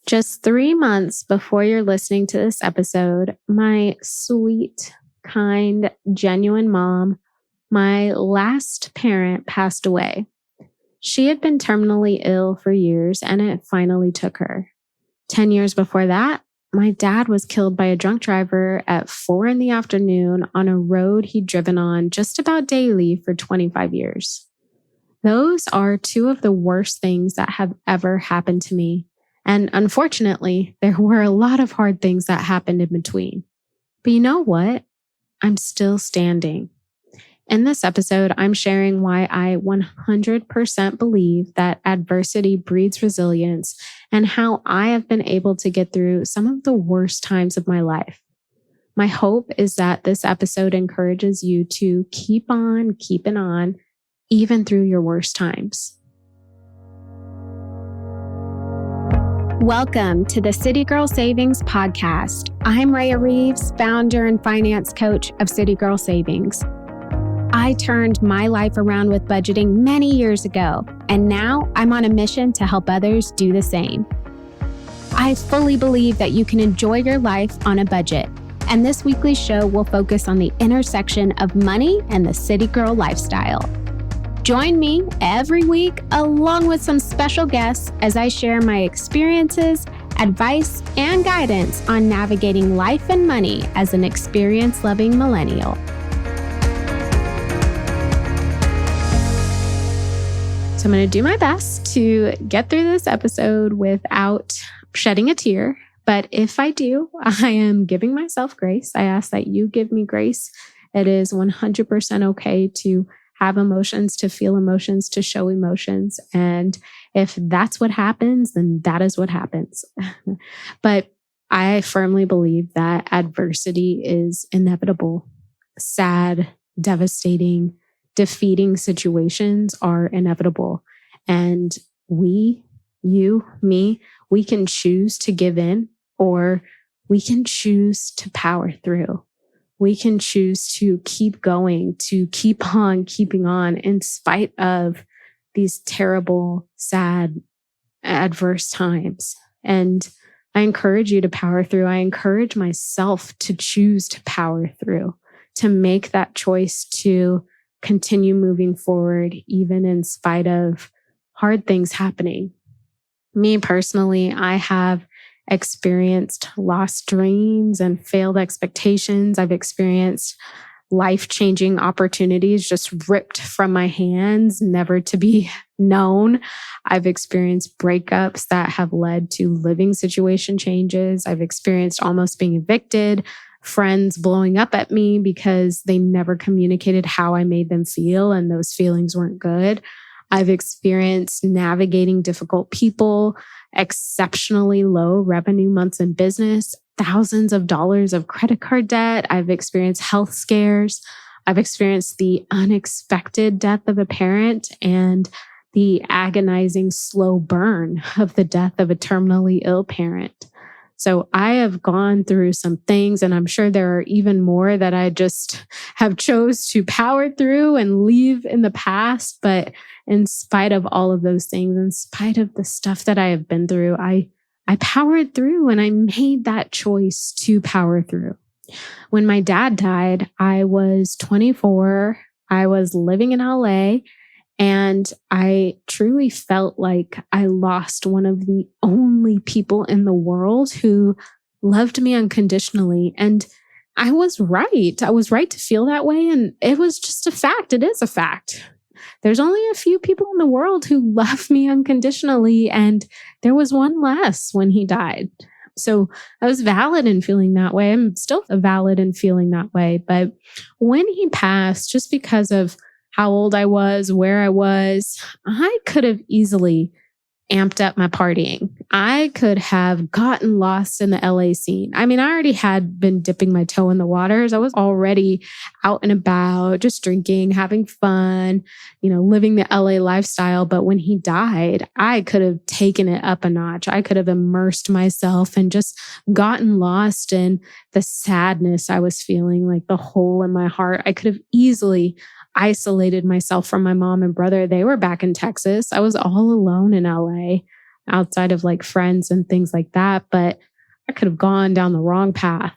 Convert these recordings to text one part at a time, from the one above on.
Just 3 months before you're listening to this episode, my sweet, kind, genuine mom, my last parent, passed away. She had been terminally ill for years, and it finally took her. 10 years before that, my dad was killed by a drunk driver at 4 p.m. on a road he'd driven on just about daily for 25 years. Those are two of the worst things that have ever happened to me. And unfortunately, there were a lot of hard things that happened in between. But you know what? I'm still standing. In this episode, I'm sharing why I 100% believe that adversity breeds resilience and how I have been able to get through some of the worst times of my life. My hope is that this episode encourages you to keep on keeping on, even through your worst times. Welcome to the City Girl Savings Podcast. I'm Raya Reeves, founder and finance coach of City Girl Savings. I turned my life around with budgeting many years ago, and now I'm on a mission to help others do the same. I fully believe that you can enjoy your life on a budget, and this weekly show will focus on the intersection of money and the city girl lifestyle. Join me every week along with some special guests as I share my experiences, advice, and guidance on navigating life and money as an experience-loving millennial. So I'm going to do my best to get through this episode without shedding a tear. But if I do, I am giving myself grace. I ask that you give me grace. It is 100% okay to have emotions, to feel emotions, to show emotions. And if that's what happens, then that is what happens. But I firmly believe that adversity is inevitable. Sad, devastating, defeating situations are inevitable. And we, you, me, we can choose to give in, or we can choose to power through. We can choose to keep going, to keep on keeping on in spite of these terrible, sad, adverse times. And I encourage you to power through. I encourage myself to choose to power through, to make that choice to continue moving forward, even in spite of hard things happening. Me personally, I have experienced lost dreams and failed expectations. I've experienced life-changing opportunities just ripped from my hands, never to be known. I've experienced breakups that have led to living situation changes. I've experienced almost being evicted, friends blowing up at me because they never communicated how I made them feel, and those feelings weren't good. I've experienced navigating difficult people, exceptionally low revenue months in business, thousands of dollars of credit card debt. I've experienced health scares. I've experienced the unexpected death of a parent and the agonizing slow burn of the death of a terminally ill parent. So I have gone through some things, and I'm sure there are even more that I just have chose to power through and leave in the past. But in spite of all of those things, in spite of the stuff that I have been through, I powered through, and I made that choice to power through. When my dad died, I was 24. I was living in LA. And I truly felt like I lost one of the only people in the world who loved me unconditionally. And I was right. I was right to feel that way. And it was just a fact. It is a fact. There's only a few people in the world who love me unconditionally. And there was one less when he died. So I was valid in feeling that way. I'm still valid in feeling that way. But when he passed, just because of how old I was, where I was, I could have easily amped up my partying. I could have gotten lost in the LA scene. I mean, I already had been dipping my toe in the waters. I was already out and about, just drinking, having fun, living the LA lifestyle. But when he died, I could have taken it up a notch. I could have immersed myself and just gotten lost in the sadness I was feeling, like the hole in my heart. I could have easily isolated myself from my mom and brother. They were back in Texas. I was all alone in LA. outside of like friends and things like that. But I could have gone down the wrong path,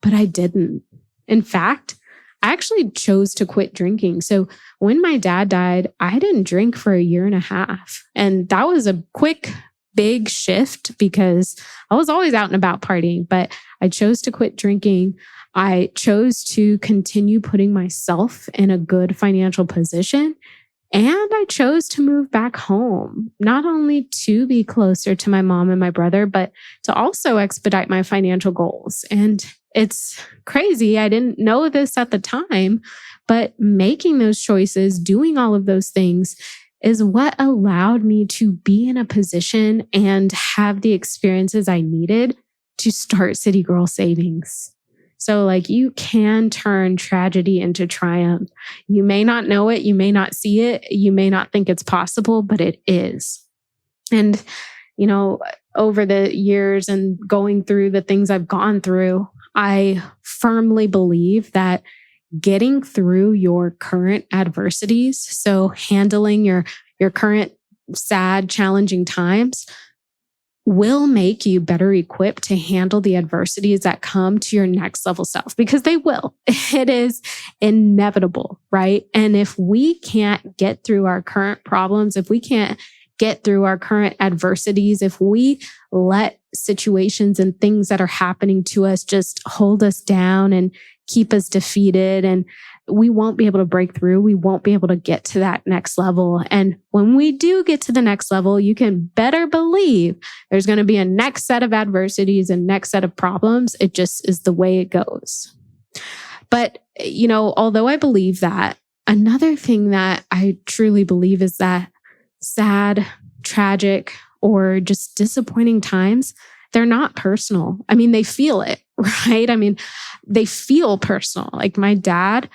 but I didn't. In fact, I actually chose to quit drinking. So when my dad died, I didn't drink for a year and a half. And that was a quick, big shift because I was always out and about partying, but I chose to quit drinking. I chose to continue putting myself in a good financial position. And I chose to move back home, not only to be closer to my mom and my brother, but to also expedite my financial goals. And it's crazy. I didn't know this at the time, but making those choices, doing all of those things is what allowed me to be in a position and have the experiences I needed to start City Girl Savings. So like you can turn tragedy into triumph. You may not know it. You may not see it. You may not think it's possible, but it is. And, you know, over the years and going through the things I've gone through, I firmly believe that getting through your current adversities, so handling your current sad, challenging times, will make you better equipped to handle the adversities that come to your next level self, because they will. It is inevitable, right? And if we can't get through our current problems, if we can't get through our current adversities, if we let situations and things that are happening to us just hold us down and keep us defeated, and we won't be able to break through. We won't be able to get to that next level. And when we do get to the next level, you can better believe there's going to be a next set of adversities and next set of problems. It just is the way it goes. But, you know, although I believe that, another thing that I truly believe is that sad, tragic, or just disappointing times, they're not personal. I mean, they feel it, right? I mean, they feel personal. Like my dad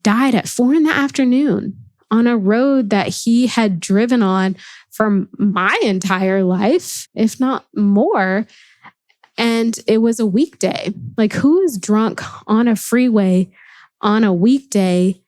died at 4 p.m. on a road that he had driven on for my entire life, if not more. And it was a weekday. Like, who is drunk on a freeway on a weekday?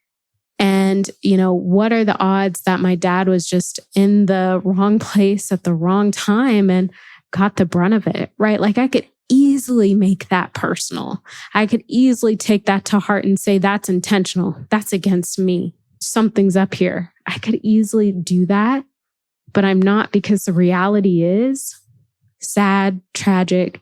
And, you know, what are the odds that my dad was just in the wrong place at the wrong time and got the brunt of it, right? Like, I could easily make that personal. I could easily take that to heart and say, that's intentional. That's against me. Something's up here. I could easily do that, but I'm not, because the reality is sad, tragic,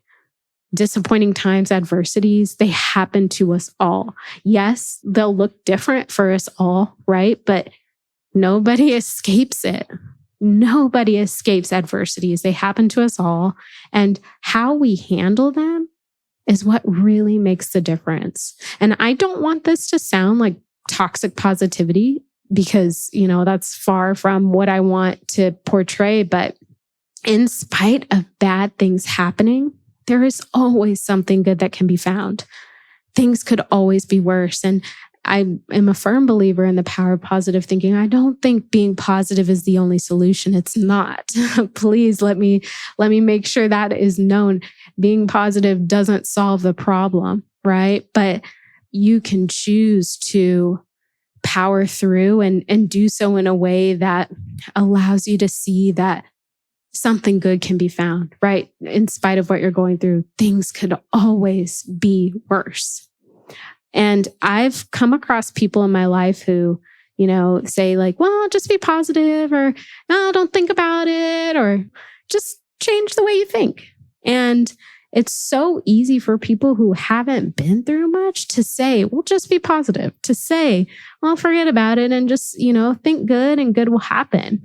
disappointing times, adversities, they happen to us all. Yes, they'll look different for us all, right? But nobody escapes it. Nobody escapes adversities. They happen to us all. And how we handle them is what really makes the difference. And I don't want this to sound like toxic positivity, because, you know, that's far from what I want to portray. But in spite of bad things happening, there is always something good that can be found. Things could always be worse. And I am a firm believer in the power of positive thinking. I don't think being positive is the only solution. It's not. Please let me make sure that is known. Being positive doesn't solve the problem, right? But you can choose to power through and do so in a way that allows you to see that something good can be found, right? In spite of what you're going through, things could always be worse. And I've come across people in my life who, you know, say like, well, just be positive, or no, don't think about it, or just change the way you think. And it's so easy for people who haven't been through much to say, well, just be positive, to say, well, forget about it and just, you know, think good and good will happen.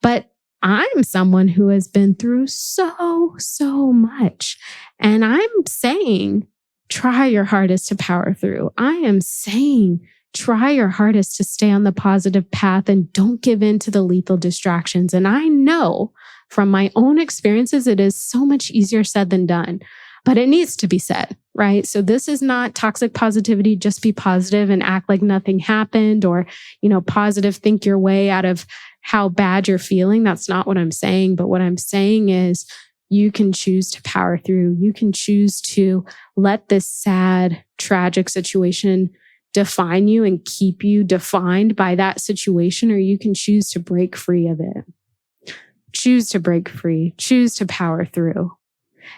But I'm someone who has been through so much. And I'm saying, try your hardest to power through. I am saying, try your hardest to stay on the positive path and don't give in to the lethal distractions. And I know from my own experiences, it is so much easier said than done, but it needs to be said, right? So this is not toxic positivity. Just be positive and act like nothing happened, or, you know, positive, think your way out of how bad you're feeling. That's not what I'm saying. But what I'm saying is, you can choose to power through. You can choose to let this sad, tragic situation define you and keep you defined by that situation, or you can choose to break free of it. choose to break free, choose to power through.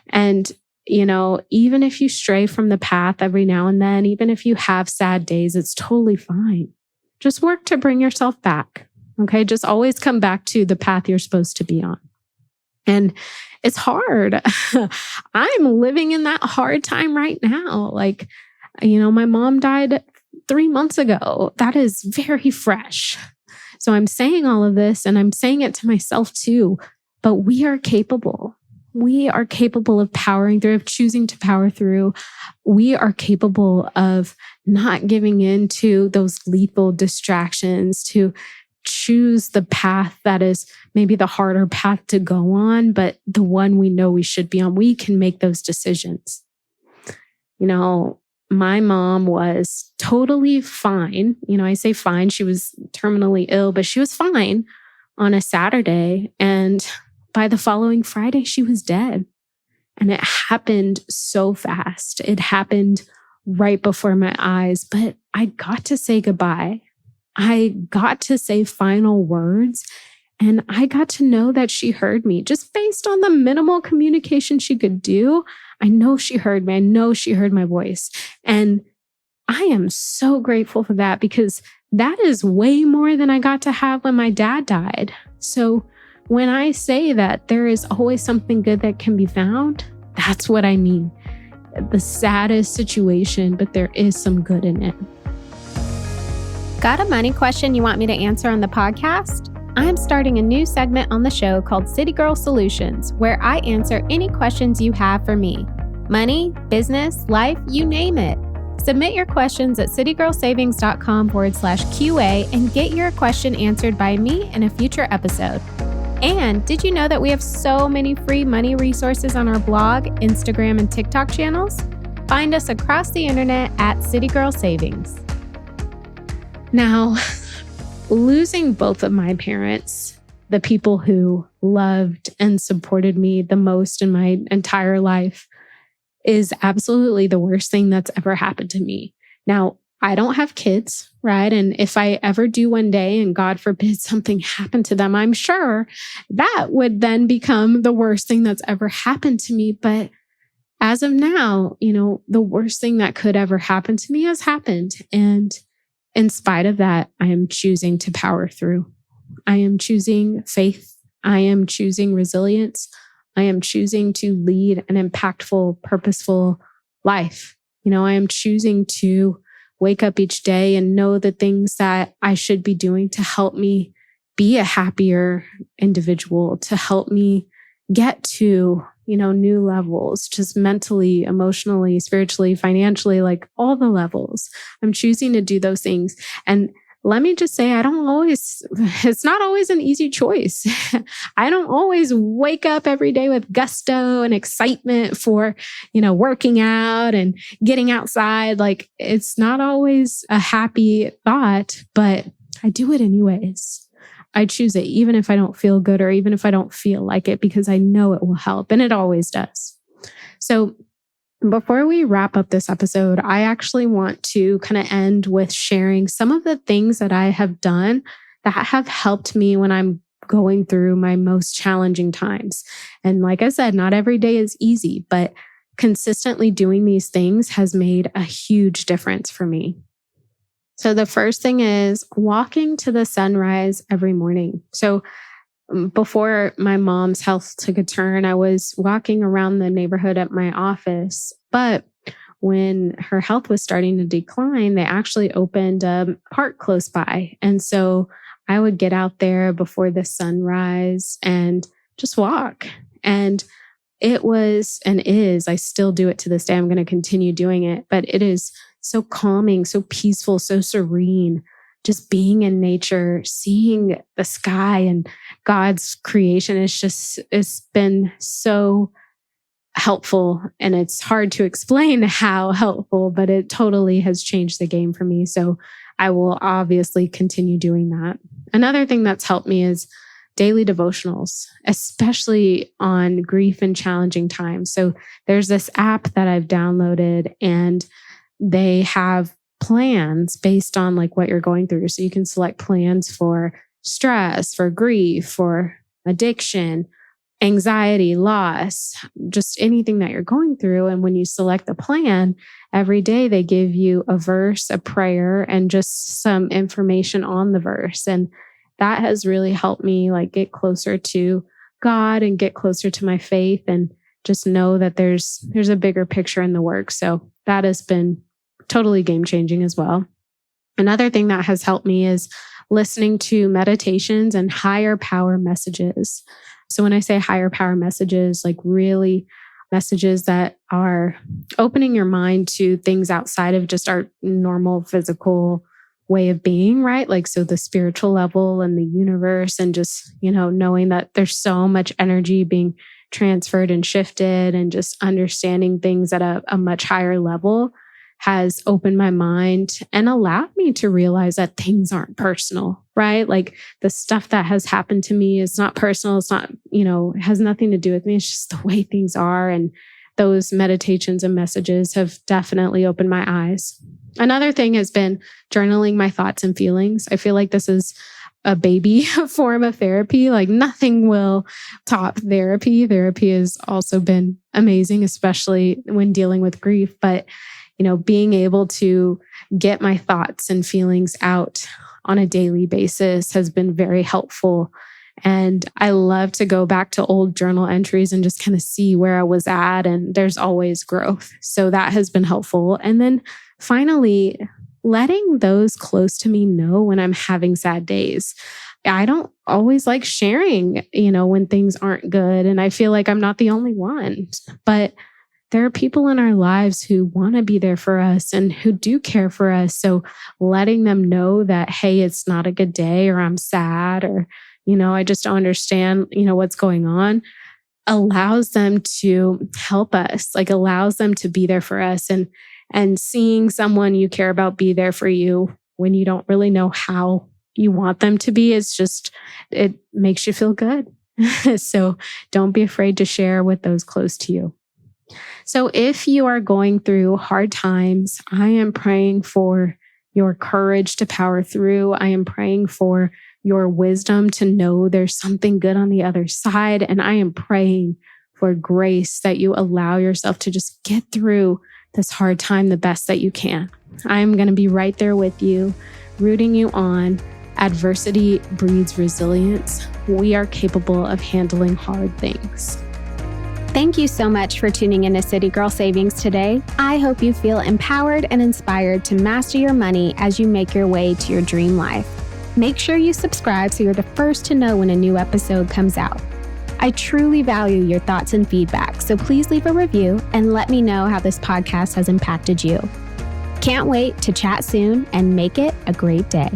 And, even if you stray from the path every now and then, even if you have sad days, it's totally fine. Just work to bring yourself back. Okay. Just always come back to the path you're supposed to be on. And it's hard. I'm living in that hard time right now. Like, my mom died 3 months ago. That is very fresh. So I'm saying all of this and I'm saying it to myself too, but we are capable. We are capable of powering through, of choosing to power through. We are capable of not giving in to those lethal distractions, to choose the path that is maybe the harder path to go on, but the one we know we should be on. We can make those decisions. My mom was totally fine. I say fine. She was terminally ill, but she was fine on a Saturday. And by the following Friday, she was dead. And it happened so fast. It happened right before my eyes, but I got to say goodbye. I got to say final words, and I got to know that she heard me just based on the minimal communication she could do. I know she heard me. I know she heard my voice. And I am so grateful for that, because that is way more than I got to have when my dad died. So when I say that there is always something good that can be found, that's what I mean. The saddest situation, but there is some good in it. Got a money question you want me to answer on the podcast? I'm starting a new segment on the show called City Girl Solutions, where I answer any questions you have for me. Money, business, life, you name it. Submit your questions at citygirlsavings.com/QA and get your question answered by me in a future episode. And did you know that we have so many free money resources on our blog, Instagram, and TikTok channels? Find us across the internet at City Girl Savings. Now, losing both of my parents, the people who loved and supported me the most in my entire life, is absolutely the worst thing that's ever happened to me. Now, I don't have kids, right? And if I ever do one day, and God forbid something happened to them, I'm sure that would then become the worst thing that's ever happened to me. But as of now, the worst thing that could ever happen to me has happened. And in spite of that, I am choosing to power through. I am choosing faith. I am choosing resilience. I am choosing to lead an impactful, purposeful life. I am choosing to wake up each day and know the things that I should be doing to help me be a happier individual, to help me get to, new levels, just mentally, emotionally, spiritually, financially, like all the levels. I'm choosing to do those things. And let me just say, it's not always an easy choice. I don't always wake up every day with gusto and excitement for, working out and getting outside. Like, it's not always a happy thought, but I do it anyways. I choose it, even if I don't feel good or even if I don't feel like it, because I know it will help, and it always does. So before we wrap up this episode, I actually want to kind of end with sharing some of the things that I have done that have helped me when I'm going through my most challenging times. And like I said, not every day is easy, but consistently doing these things has made a huge difference for me. So the first thing is walking to the sunrise every morning. So before my mom's health took a turn, I was walking around the neighborhood at my office. But when her health was starting to decline, they actually opened a park close by. And so I would get out there before the sunrise and just walk. And it was and is, I still do it to this day. I'm going to continue doing it, but it is so calming, so peaceful, so serene. Just being in nature, seeing the sky and God's creation it's been so helpful. And it's hard to explain how helpful, but it totally has changed the game for me. So I will obviously continue doing that. Another thing that's helped me is daily devotionals, especially on grief and challenging times. So there's this app that I've downloaded, and they have plans based on like what you're going through. So you can select plans for stress, for grief, for addiction, anxiety, loss, just anything that you're going through. And when you select the plan, every day they give you a verse, a prayer, and just some information on the verse. And that has really helped me like get closer to God and get closer to my faith and just know that there's a bigger picture in the work. So that has been totally game-changing as well. Another thing that has helped me is listening to meditations and higher power messages. So when I say higher power messages, like really messages that are opening your mind to things outside of just our normal physical way of being, right? Like, so the spiritual level and the universe and just, knowing that there's so much energy being transferred and shifted and just understanding things at a much higher level has opened my mind and allowed me to realize that things aren't personal, right? Like the stuff that has happened to me is not personal. It's not, it has nothing to do with me. It's just the way things are. And those meditations and messages have definitely opened my eyes. Another thing has been journaling my thoughts and feelings. I feel like this is a baby form of therapy. Like nothing will top therapy. Therapy has also been amazing, especially when dealing with grief. But being able to get my thoughts and feelings out on a daily basis has been very helpful. And I love to go back to old journal entries and just kind of see where I was at. And there's always growth. So that has been helpful. And then finally, letting those close to me know when I'm having sad days. I don't always like sharing, when things aren't good. And I feel like I'm not the only one. But there are people in our lives who want to be there for us and who do care for us. So letting them know that, hey, it's not a good day or I'm sad or, I just don't understand, what's going on allows them to help us, like allows them to be there for us. And seeing someone you care about be there for you when you don't really know how you want them to be, it makes you feel good. So don't be afraid to share with those close to you. So if you are going through hard times, I am praying for your courage to power through. I am praying for your wisdom to know there's something good on the other side. And I am praying for grace that you allow yourself to just get through this hard time the best that you can. I'm going to be right there with you, rooting you on. Adversity breeds resilience. We are capable of handling hard things. Thank you so much for tuning in to City Girl Savings today. I hope you feel empowered and inspired to master your money as you make your way to your dream life. Make sure you subscribe so you're the first to know when a new episode comes out. I truly value your thoughts and feedback, so please leave a review and let me know how this podcast has impacted you. Can't wait to chat soon and make it a great day.